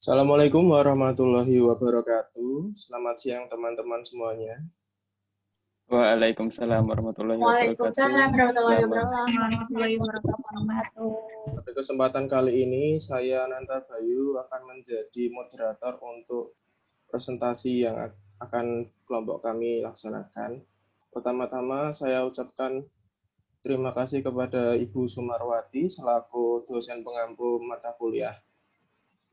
Assalamualaikum warahmatullahi wabarakatuh. Selamat siang teman-teman semuanya. Waalaikumsalam warahmatullahi wabarakatuh. Waalaikumsalam warahmatullahi Selamat wabarakatuh. Pada kesempatan kali ini, saya Nanta Bayu akan menjadi moderator untuk presentasi yang akan kelompok kami laksanakan. Pertama-tama, saya ucapkan terima kasih kepada Ibu Sumarwati selaku dosen pengampu mata kuliah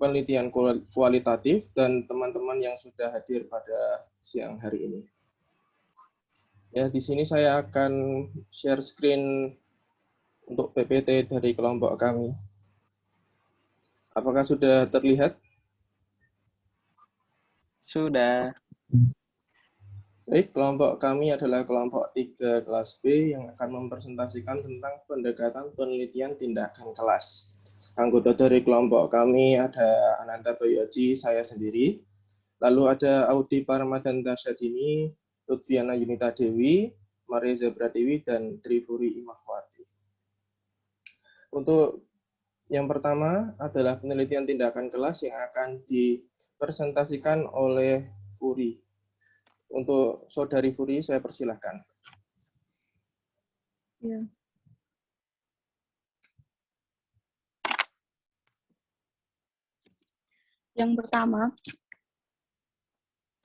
penelitian kualitatif dan teman-teman yang sudah hadir pada siang hari ini. Ya, di sini saya akan share screen untuk PPT dari kelompok kami. Apakah sudah terlihat? Sudah. Baik, kelompok kami adalah kelompok 3 kelas B yang akan mempresentasikan tentang pendekatan penelitian tindakan kelas. Anggota dari kelompok kami ada Ananta Bayoji, saya sendiri. Lalu ada Audi Paramadhan Syadini, Lutfiana Yunita Dewi, Maria Zabradewi, dan Trifuri Imahwati. Untuk yang pertama adalah penelitian tindakan kelas yang akan dipresentasikan oleh Furi. Untuk Saudari Furi, saya persilahkan. Ya. Yang pertama,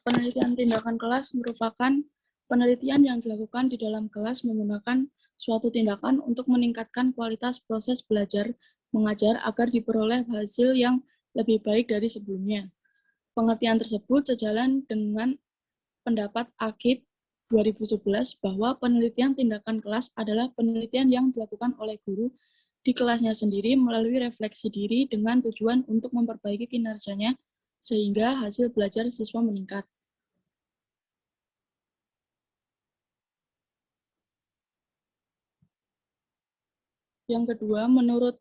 penelitian tindakan kelas merupakan penelitian yang dilakukan di dalam kelas menggunakan suatu tindakan untuk meningkatkan kualitas proses belajar mengajar agar diperoleh hasil yang lebih baik dari sebelumnya. Pengertian tersebut sejalan dengan pendapat AKIP 2011 bahwa penelitian tindakan kelas adalah penelitian yang dilakukan oleh guru di kelasnya sendiri melalui refleksi diri dengan tujuan untuk memperbaiki kinerjanya sehingga hasil belajar siswa meningkat. Yang kedua, menurut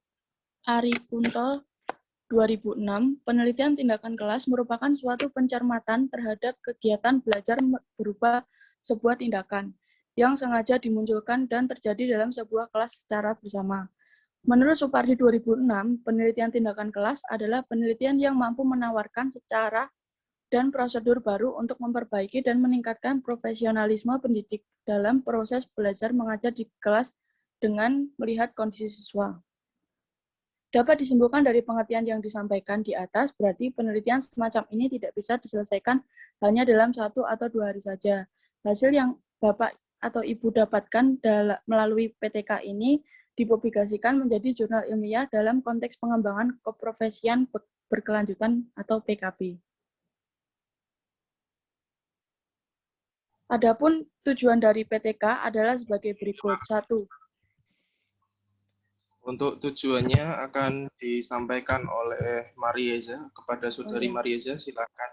Ari Kunto 2006, penelitian tindakan kelas merupakan suatu pencermatan terhadap kegiatan belajar berupa sebuah tindakan yang sengaja dimunculkan dan terjadi dalam sebuah kelas secara bersama. Menurut Supardi 2006, penelitian tindakan kelas adalah penelitian yang mampu menawarkan secara dan prosedur baru untuk memperbaiki dan meningkatkan profesionalisme pendidik dalam proses belajar mengajar di kelas dengan melihat kondisi siswa. Dapat disimpulkan dari pengertian yang disampaikan di atas, berarti penelitian semacam ini tidak bisa diselesaikan hanya dalam 1 atau 2 hari saja. Hasil yang Bapak atau Ibu dapatkan melalui PTK ini dipublikasikan menjadi jurnal ilmiah dalam konteks pengembangan keprofesian berkelanjutan atau PKB. Adapun tujuan dari PTK adalah sebagai berikut. 1. Untuk tujuannya akan disampaikan oleh Marieza kepada Saudari Marieza, silakan.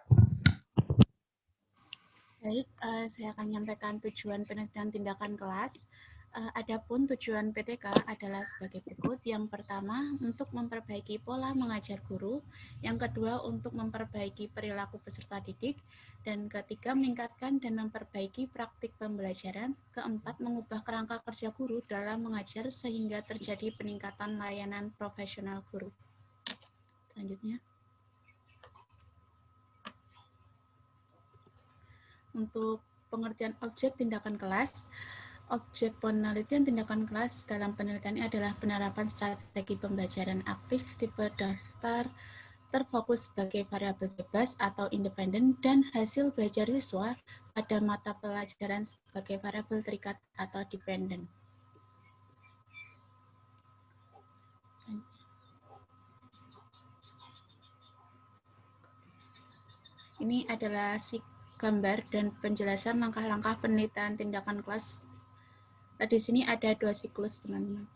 Baik, saya akan menyampaikan tujuan penelitian tindakan kelas. Adapun tujuan PTK adalah sebagai berikut. Yang pertama, untuk memperbaiki pola mengajar guru. Yang kedua, untuk memperbaiki perilaku peserta didik. Dan ketiga, meningkatkan dan memperbaiki praktik pembelajaran. Keempat, mengubah kerangka kerja guru dalam mengajar sehingga terjadi peningkatan layanan profesional guru. Selanjutnya. Untuk pengertian objek tindakan kelas, objek penelitian tindakan kelas dalam penelitian ini adalah penerapan strategi pembelajaran aktif tipe daftar terfokus sebagai variabel bebas atau independen dan hasil belajar siswa pada mata pelajaran sebagai variabel terikat atau dependen. Ini adalah gambar dan penjelasan langkah-langkah penelitian tindakan kelas. Di sini ada 2 siklus, teman-teman.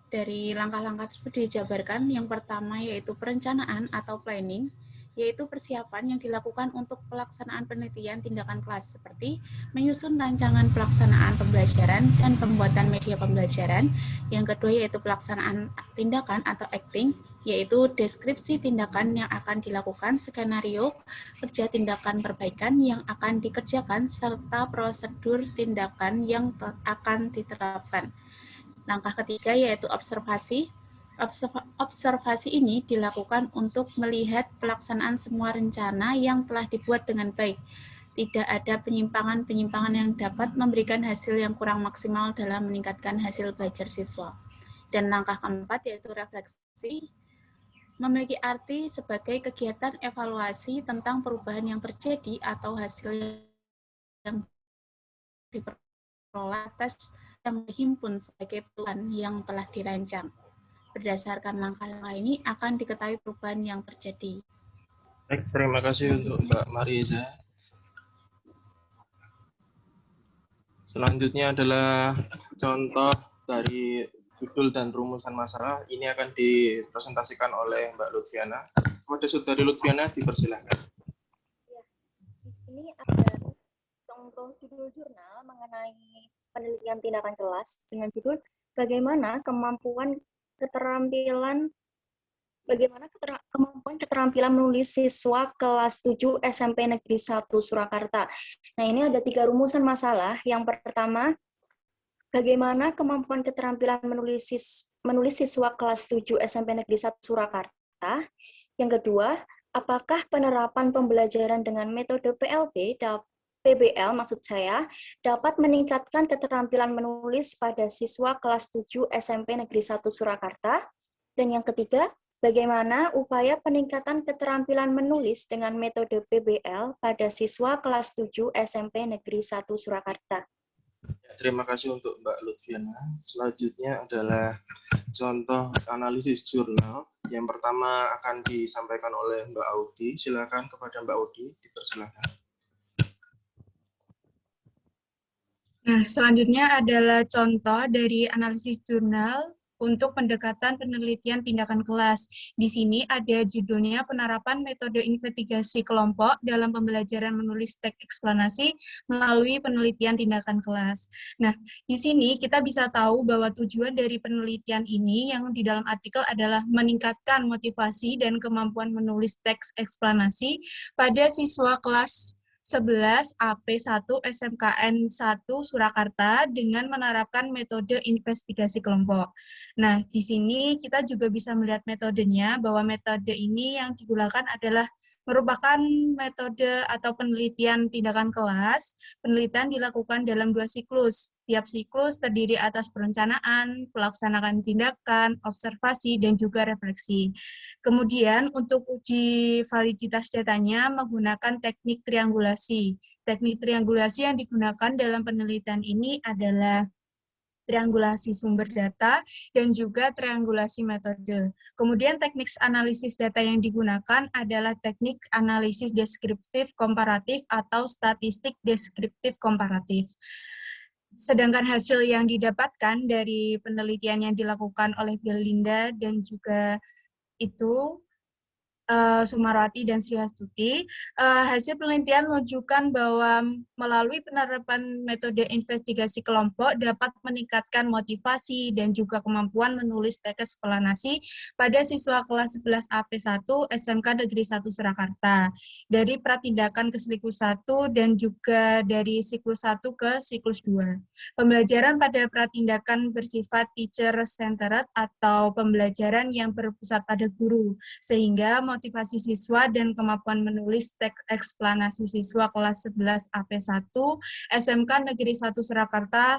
Dari langkah-langkah tersebut dijabarkan, yang pertama yaitu perencanaan atau planning, yaitu persiapan yang dilakukan untuk pelaksanaan penelitian tindakan kelas, seperti menyusun rancangan pelaksanaan pembelajaran dan pembuatan media pembelajaran. Yang kedua yaitu pelaksanaan tindakan atau acting, yaitu deskripsi tindakan yang akan dilakukan, skenario kerja tindakan perbaikan yang akan dikerjakan, serta prosedur tindakan yang akan diterapkan. Langkah ketiga yaitu observasi, Observasi ini dilakukan untuk melihat pelaksanaan semua rencana yang telah dibuat dengan baik. Tidak ada penyimpangan-penyimpangan yang dapat memberikan hasil yang kurang maksimal dalam meningkatkan hasil belajar siswa. Dan langkah keempat yaitu refleksi, memiliki arti sebagai kegiatan evaluasi tentang perubahan yang terjadi atau hasil yang diperoleh atas yang dihimpun sebagai plan yang telah dirancang. Berdasarkan langkah-langkah ini akan diketahui perubahan yang terjadi. Baik, terima kasih untuk Mbak Mariza. Selanjutnya adalah contoh dari judul dan rumusan masalah. Ini akan dipresentasikan oleh Mbak Lutfiana. Kepada Saudari Lutfiana, dipersilahkan. Ya, di sini ada contoh judul jurnal mengenai penelitian tindakan kelas dengan judul Bagaimana kemampuan keterampilan menulis siswa kelas 7 SMP Negeri 1 Surakarta. Nah, ini ada 3 rumusan masalah. Yang pertama, bagaimana kemampuan keterampilan menulis siswa kelas 7 SMP Negeri 1 Surakarta. Yang kedua, apakah penerapan pembelajaran dengan metode PBL maksud saya, dapat meningkatkan keterampilan menulis pada siswa kelas 7 SMP Negeri 1 Surakarta. Dan yang ketiga, bagaimana upaya peningkatan keterampilan menulis dengan metode PBL pada siswa kelas 7 SMP Negeri 1 Surakarta. Terima kasih untuk Mbak Lutfiana. Selanjutnya adalah contoh analisis jurnal. Yang pertama akan disampaikan oleh Mbak Audi. Silakan kepada Mbak Audi, dipersilakan. Nah, selanjutnya adalah contoh dari analisis jurnal untuk pendekatan penelitian tindakan kelas. Di sini ada judulnya penerapan metode investigasi kelompok dalam pembelajaran menulis teks eksplanasi melalui penelitian tindakan kelas. Nah, di sini kita bisa tahu bahwa tujuan dari penelitian ini yang di dalam artikel adalah meningkatkan motivasi dan kemampuan menulis teks eksplanasi pada siswa kelas 11 AP1 SMKN 1 Surakarta dengan menerapkan metode investigasi kelompok. Nah, di sini kita juga bisa melihat metodenya, bahwa metode ini yang digunakan adalah merupakan metode atau penelitian tindakan kelas. Penelitian dilakukan dalam 2 siklus. Tiap siklus terdiri atas perencanaan, pelaksanaan tindakan, observasi, dan juga refleksi. Kemudian untuk uji validitas datanya menggunakan teknik triangulasi. Teknik triangulasi yang digunakan dalam penelitian ini adalah triangulasi sumber data, dan juga triangulasi metode. Kemudian teknik analisis data yang digunakan adalah teknik analisis deskriptif komparatif atau statistik deskriptif komparatif. Sedangkan hasil yang didapatkan dari penelitian yang dilakukan oleh Belinda dan juga itu Sumarwati dan Sri Astuti, hasil penelitian menunjukkan bahwa melalui penerapan metode investigasi kelompok dapat meningkatkan motivasi dan juga kemampuan menulis teks eksplanasi pada siswa kelas 11 AP1 SMK Negeri 1 Surakarta dari pratindakan ke siklus 1 dan juga dari siklus 1 ke siklus 2. Pembelajaran pada pratindakan bersifat teacher-centered atau pembelajaran yang berpusat pada guru, sehingga motivasi siswa dan kemampuan menulis teks eksplanasi siswa kelas 11 AP1 SMK Negeri 1 Surakarta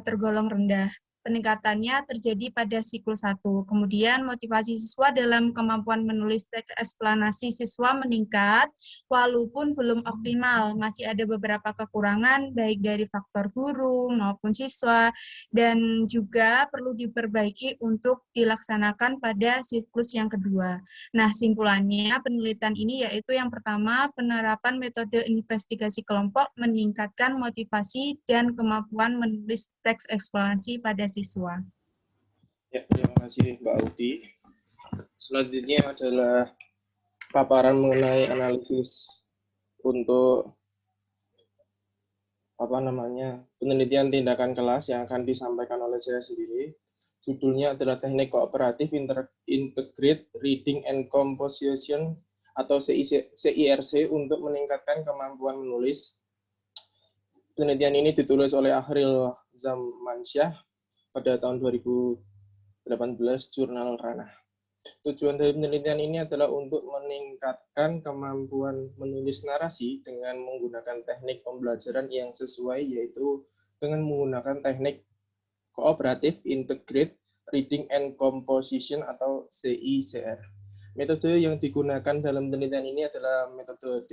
tergolong rendah. Peningkatannya terjadi pada siklus 1. Kemudian motivasi siswa dalam kemampuan menulis teks eksplanasi siswa meningkat walaupun belum optimal. Masih ada beberapa kekurangan baik dari faktor guru maupun siswa dan juga perlu diperbaiki untuk dilaksanakan pada siklus yang kedua. Nah, simpulannya penelitian ini yaitu yang pertama, penerapan metode investigasi kelompok meningkatkan motivasi dan kemampuan menulis teks eksplanasi pada siswa. Ya, terima kasih Mbak Audi. Selanjutnya adalah paparan mengenai analisis untuk penelitian tindakan kelas yang akan disampaikan oleh saya sendiri. Judulnya adalah Teknik Kooperatif Integrate Reading and Composition atau CIRC untuk meningkatkan kemampuan menulis. Penelitian ini ditulis oleh Akhril Zamansyah pada tahun 2018 Jurnal Ranah. Tujuan dari penelitian ini adalah untuk meningkatkan kemampuan menulis narasi dengan menggunakan teknik pembelajaran yang sesuai, yaitu dengan menggunakan teknik Cooperative Integrated Reading and Composition atau CICR. Metode yang digunakan dalam penelitian ini adalah metode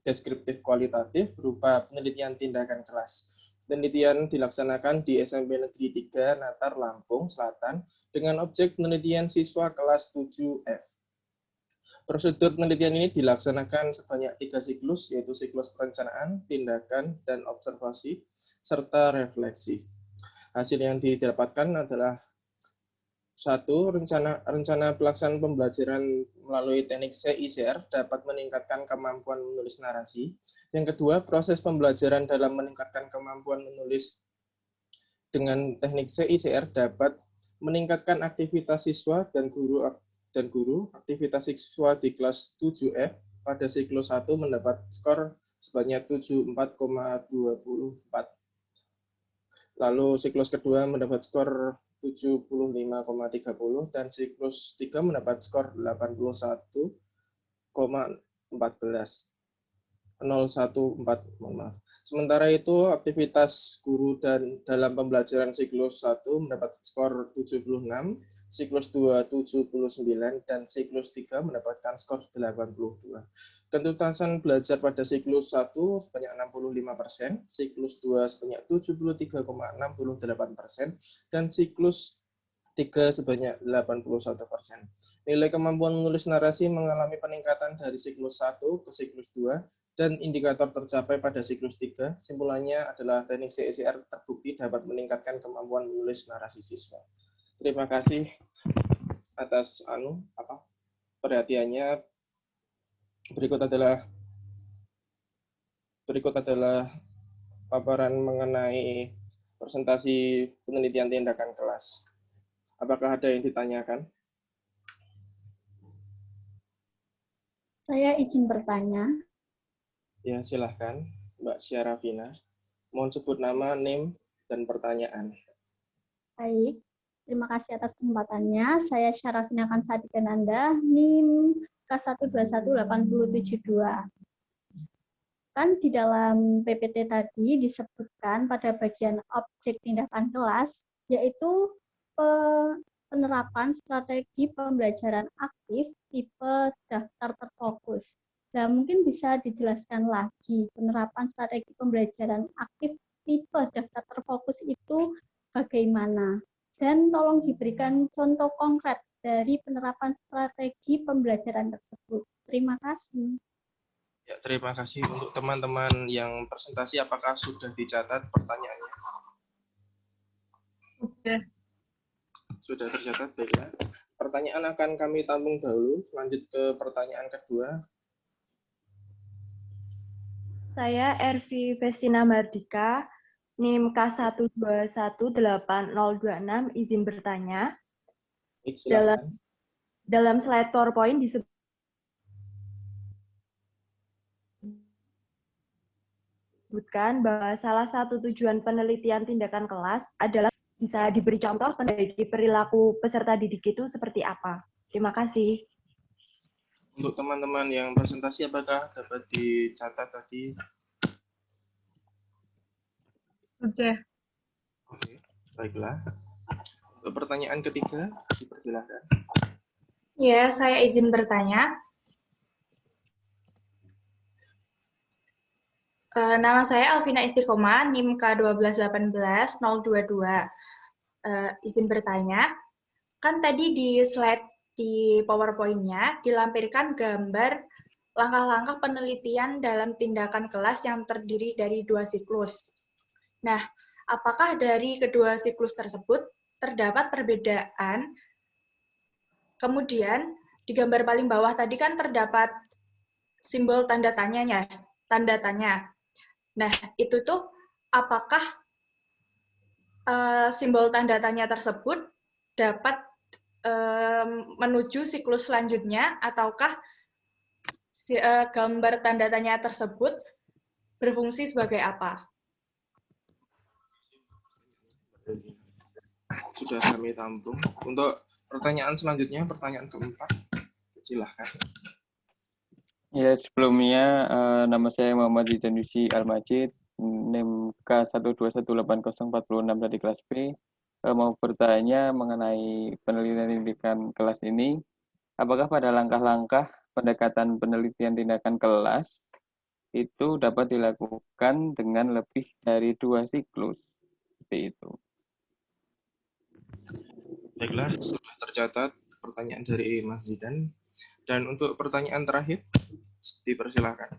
deskriptif kualitatif berupa penelitian tindakan kelas. Penelitian dilaksanakan di SMP Negeri 3 Natar, Lampung Selatan dengan objek penelitian siswa kelas 7F. Prosedur penelitian ini dilaksanakan sebanyak 3 siklus, yaitu siklus perencanaan, tindakan, dan observasi, serta refleksi. Hasil yang didapatkan adalah 1. Rencana pelaksanaan pembelajaran melalui teknik CICR dapat meningkatkan kemampuan menulis narasi. Yang kedua, proses pembelajaran dalam meningkatkan kemampuan menulis dengan teknik CICR dapat meningkatkan aktivitas siswa dan guru. Aktivitas siswa di kelas 7F pada siklus 1 mendapat skor sebanyak 74,24. Lalu siklus kedua mendapat skor 75,30 dan siklus 3 mendapat skor 81,14. Sementara itu, aktivitas guru dan dalam pembelajaran siklus 1 mendapat skor 76, siklus 2 79, dan siklus 3 mendapatkan skor 82. Ketuntasan belajar pada siklus 1 sebanyak 65%, siklus 2 sebanyak 73,68%, dan siklus 3 sebanyak 81%. Nilai kemampuan menulis narasi mengalami peningkatan dari siklus 1 ke siklus 2, dan indikator tercapai pada siklus 3. Simpulannya adalah teknik CICR terbukti dapat meningkatkan kemampuan menulis narasi siswa. Terima kasih atas perhatiannya. Berikut adalah paparan mengenai presentasi penelitian tindakan kelas. Apakah ada yang ditanyakan? Saya izin bertanya. Ya, silahkan, Mbak Syarafina. Mohon sebut nama, NIM, dan pertanyaan. Baik, terima kasih atas kesempatannya. Saya Syarafina Kansadikananda, NIM K121872. Kan di dalam PPT tadi disebutkan pada bagian objek tindakan kelas, yaitu penerapan strategi pembelajaran aktif tipe daftar terfokus. Nah, mungkin bisa dijelaskan lagi penerapan strategi pembelajaran aktif tipe daftar terfokus itu bagaimana? Dan tolong diberikan contoh konkret dari penerapan strategi pembelajaran tersebut. Terima kasih. Ya, terima kasih untuk teman-teman yang presentasi. Apakah sudah dicatat pertanyaannya? Sudah tercatat, baiklah. Pertanyaan akan kami tampung dahulu. Lanjut ke pertanyaan kedua. Saya Ervi Vestina Mardika, NIM K12180026, izin bertanya. Dalam slide PowerPoint disebutkan bahwa salah satu tujuan penelitian tindakan kelas adalah bisa diberi contoh memperbaiki perilaku peserta didik itu seperti apa. Terima kasih. Untuk teman-teman yang presentasi, apakah dapat dicatat tadi? Sudah. Oke, baiklah. Untuk pertanyaan ketiga, dipersilakan. Ya, saya izin bertanya. Nama saya Alvina Istiqomah, NIM K1218022. Izin bertanya, kan tadi di slide di PowerPoint-nya dilampirkan gambar langkah-langkah penelitian dalam tindakan kelas yang terdiri dari 2 siklus. Nah, apakah dari kedua siklus tersebut terdapat perbedaan? Kemudian, di gambar paling bawah tadi kan terdapat simbol tanda tanya. Nah, itu tuh apakah simbol tanda tanya tersebut dapat menuju siklus selanjutnya, ataukah gambar tanda tanya tersebut berfungsi sebagai apa? sudah kami tampung. Untuk pertanyaan selanjutnya, pertanyaan keempat, silahkan. Ya, sebelumnya nama saya Muhammad Zidanusi Al-Majid, NIM K1218046 dari kelas B. Mau bertanya mengenai penelitian tindakan kelas ini. Apakah pada langkah-langkah pendekatan penelitian tindakan kelas itu dapat dilakukan dengan lebih dari 2 siklus? Seperti itu. Baiklah, sudah tercatat pertanyaan dari Mas Zidan. Dan untuk pertanyaan terakhir, dipersilakan.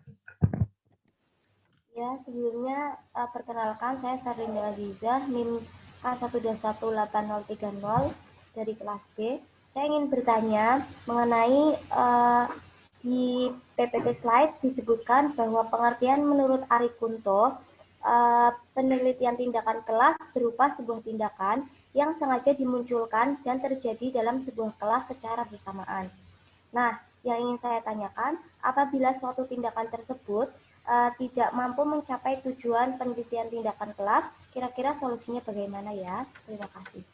Ya, sebelumnya perkenalkan saya Ferdinand Aziza, NIM K1218030 dari kelas B. Saya ingin bertanya mengenai di PPT slide disebutkan bahwa pengertian menurut Ari Kunto, penelitian tindakan kelas berupa sebuah tindakan yang sengaja dimunculkan dan terjadi dalam sebuah kelas secara bersamaan. Nah, yang ingin saya tanyakan, apabila suatu tindakan tersebut tidak mampu mencapai tujuan penelitian tindakan kelas, kira-kira solusinya bagaimana ya? Terima kasih.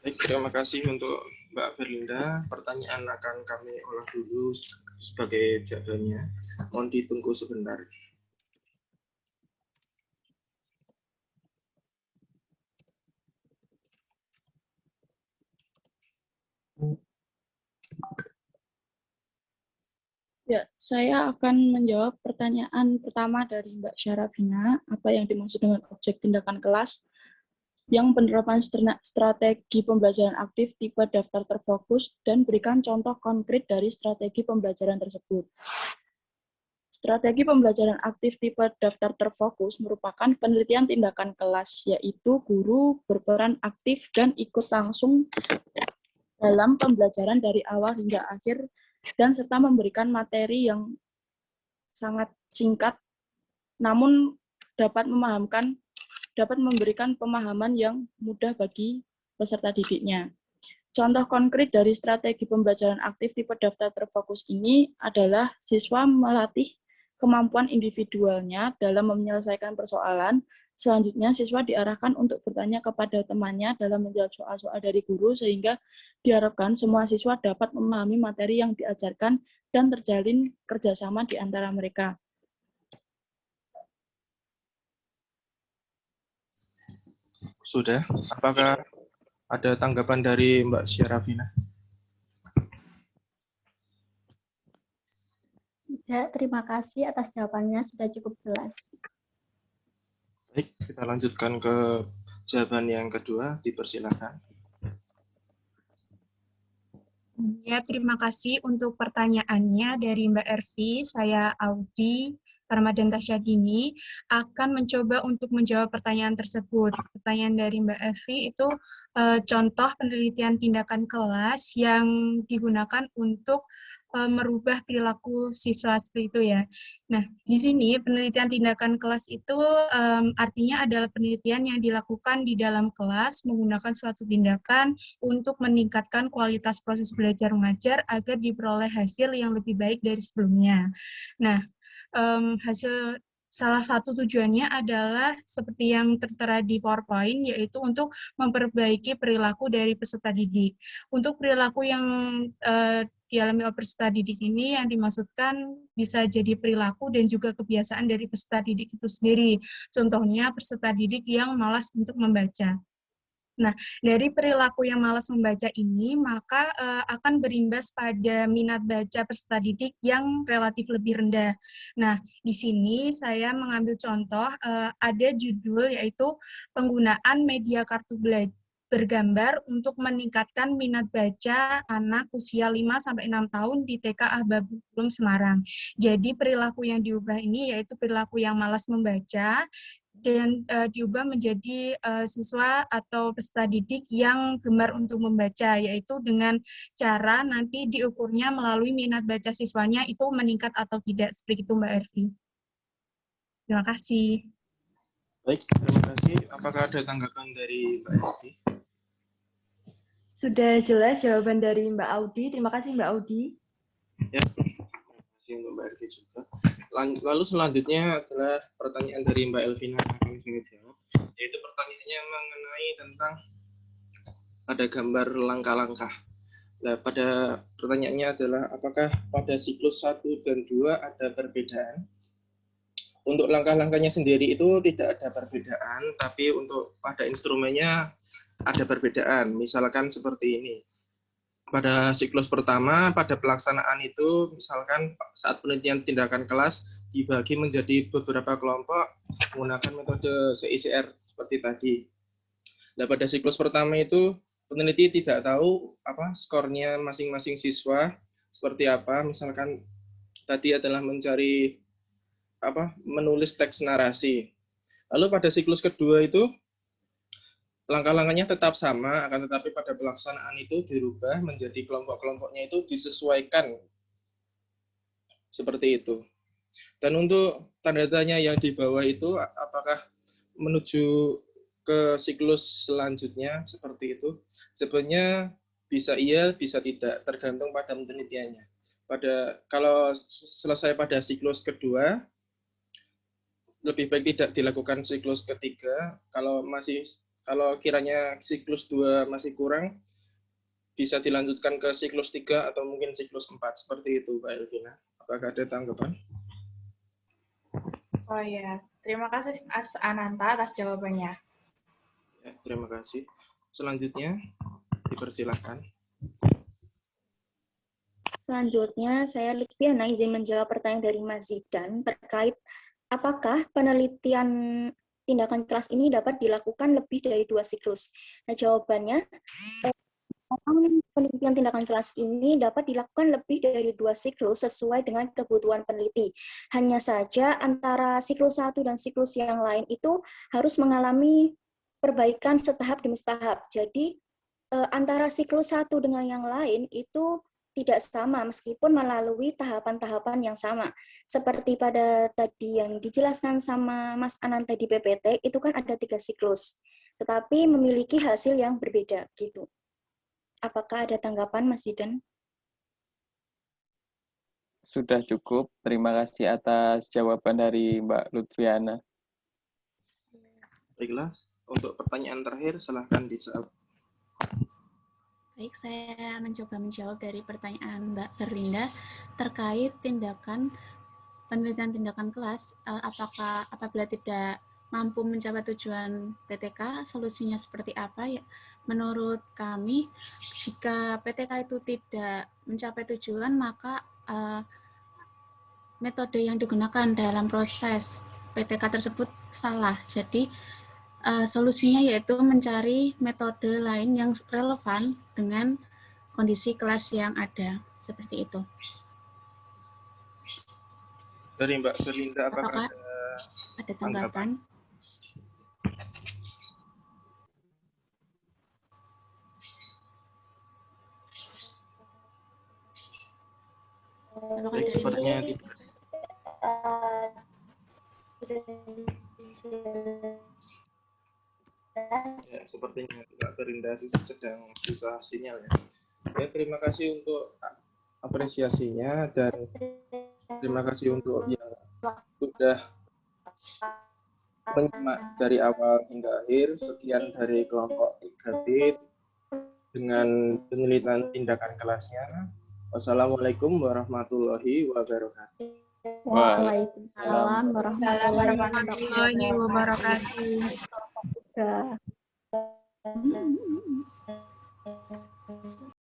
Baik, terima kasih untuk Mbak Berlinda. Pertanyaan akan kami olah dulu sebagai jawabannya. Mohon ditunggu sebentar. Ya, saya akan menjawab pertanyaan pertama dari Mbak Syarafina, apa yang dimaksud dengan objek tindakan kelas, yang penerapan strategi pembelajaran aktif tipe daftar terfokus, dan berikan contoh konkret dari strategi pembelajaran tersebut. Strategi pembelajaran aktif tipe daftar terfokus merupakan penelitian tindakan kelas, yaitu guru berperan aktif dan ikut langsung dalam pembelajaran dari awal hingga akhir, dan serta memberikan materi yang sangat singkat, namun dapat memberikan pemahaman yang mudah bagi peserta didiknya. Contoh konkret dari strategi pembelajaran aktif tipe daftar terfokus ini adalah siswa melatih kemampuan individualnya dalam menyelesaikan persoalan. Selanjutnya, siswa diarahkan untuk bertanya kepada temannya dalam menjawab soal-soal dari guru, sehingga diharapkan semua siswa dapat memahami materi yang diajarkan dan terjalin kerjasama di antara mereka. Sudah, apakah ada tanggapan dari Mbak Syarafina? Tidak, terima kasih atas jawabannya, sudah cukup jelas. Baik, kita lanjutkan ke jawaban yang kedua, dipersilakan. Ya, terima kasih untuk pertanyaannya dari Mbak Ervi. Saya Audi Ramadan Tasyadini akan mencoba untuk menjawab pertanyaan tersebut. Pertanyaan dari Mbak Ervi itu contoh penelitian tindakan kelas yang digunakan untuk merubah perilaku siswa seperti itu ya. Nah, di sini penelitian tindakan kelas itu artinya adalah penelitian yang dilakukan di dalam kelas menggunakan suatu tindakan untuk meningkatkan kualitas proses belajar mengajar agar diperoleh hasil yang lebih baik dari sebelumnya. Nah, salah satu tujuannya adalah seperti yang tertera di PowerPoint, yaitu untuk memperbaiki perilaku dari peserta didik. Untuk perilaku yang dialami oleh peserta didik ini yang dimaksudkan bisa jadi perilaku dan juga kebiasaan dari peserta didik itu sendiri. Contohnya peserta didik yang malas untuk membaca. Nah, dari perilaku yang malas membaca ini, maka akan berimbas pada minat baca peserta didik yang relatif lebih rendah. Nah, di sini saya mengambil contoh, ada judul yaitu penggunaan media kartu belajar bergambar untuk meningkatkan minat baca anak usia 5-6 tahun di TK Ahbabul Semarang. Jadi perilaku yang diubah ini yaitu perilaku yang malas membaca, dan diubah menjadi siswa atau peserta didik yang gemar untuk membaca, yaitu dengan cara nanti diukurnya melalui minat baca siswanya itu meningkat atau tidak, seperti itu Mbak Ervi. Terima kasih. Baik, terima kasih. Apakah ada tanggapan dari Mbak Ervi? Sudah jelas jawaban dari Mbak Audi. Terima kasih Mbak Audi. Ya, terima kasih untuk Mbak Ervi juga. Lalu selanjutnya adalah pertanyaan dari Mbak Elvina yang akan saya jawab. yaitu pertanyaannya mengenai tentang ada gambar langkah-langkah. Nah, pada pertanyaannya adalah apakah pada siklus 1 dan 2 ada perbedaan? Untuk langkah-langkahnya sendiri itu tidak ada perbedaan, tapi untuk pada instrumennya ada perbedaan. Misalkan seperti ini. Pada siklus pertama, pada pelaksanaan itu, misalkan saat penelitian tindakan kelas dibagi menjadi beberapa kelompok menggunakan metode CICR seperti tadi. Nah, pada siklus pertama itu peneliti tidak tahu skornya masing-masing siswa seperti apa. Misalkan tadi adalah mencari menulis teks narasi. Lalu pada siklus kedua itu langkah-langkahnya tetap sama, akan tetapi pada pelaksanaan itu dirubah menjadi kelompok-kelompoknya itu disesuaikan seperti itu. Dan untuk tanda tanya yang di bawah itu apakah menuju ke siklus selanjutnya seperti itu? Sebenarnya bisa iya, bisa tidak, tergantung pada penelitiannya. Kalau selesai pada siklus kedua, lebih baik tidak dilakukan siklus ketiga. Kalau kiranya siklus 2 masih kurang, bisa dilanjutkan ke siklus 3 atau mungkin siklus 4 seperti itu, Mbak Elvina. Apakah ada tanggapan? Oh ya, terima kasih Mas Ananta atas jawabannya. Ya, terima kasih. Selanjutnya dipersilakan. Selanjutnya, saya Likviana izin menjawab pertanyaan dari Mas Zidan terkait apakah penelitian tindakan kelas ini dapat dilakukan lebih dari 2 siklus. Nah, jawabannya, penelitian tindakan kelas ini dapat dilakukan lebih dari 2 siklus sesuai dengan kebutuhan peneliti. Hanya saja antara siklus 1 dan siklus yang lain itu harus mengalami perbaikan setahap demi setahap. Jadi, antara siklus 1 dengan yang lain itu tidak sama meskipun melalui tahapan-tahapan yang sama. Seperti pada tadi yang dijelaskan sama Mas Ananta di PPT, itu kan ada 3 siklus, tetapi memiliki hasil yang berbeda gitu. Apakah ada tanggapan Mas Zidan? Sudah cukup. Terima kasih atas jawaban dari Mbak Lutfiana. Baiklah, untuk pertanyaan terakhir silahkan dijawab. Baik, saya mencoba menjawab dari pertanyaan Mbak Berlinda terkait tindakan penelitian tindakan kelas. Apakah apabila tidak mampu mencapai tujuan PTK, solusinya seperti apa? Ya, menurut kami, jika PTK itu tidak mencapai tujuan, maka metode yang digunakan dalam proses PTK tersebut salah. Jadi, solusinya yaitu mencari metode lain yang relevan dengan kondisi kelas yang ada. Seperti itu. Dari Mbak Berlinda, apakah ada tanggapan? Baik, sepertinya tidak. Ya, sepertinya Mbak Berlinda sedang susah sinyal ya. Ya, terima kasih untuk apresiasinya dan terima kasih untuk yang sudah menyimak dari awal hingga akhir. Sekian dari kelompok 3B dengan penelitian tindakan kelasnya. Wassalamualaikum warahmatullahi wabarakatuh. Waalaikumsalam warahmatullahi wabarakatuh.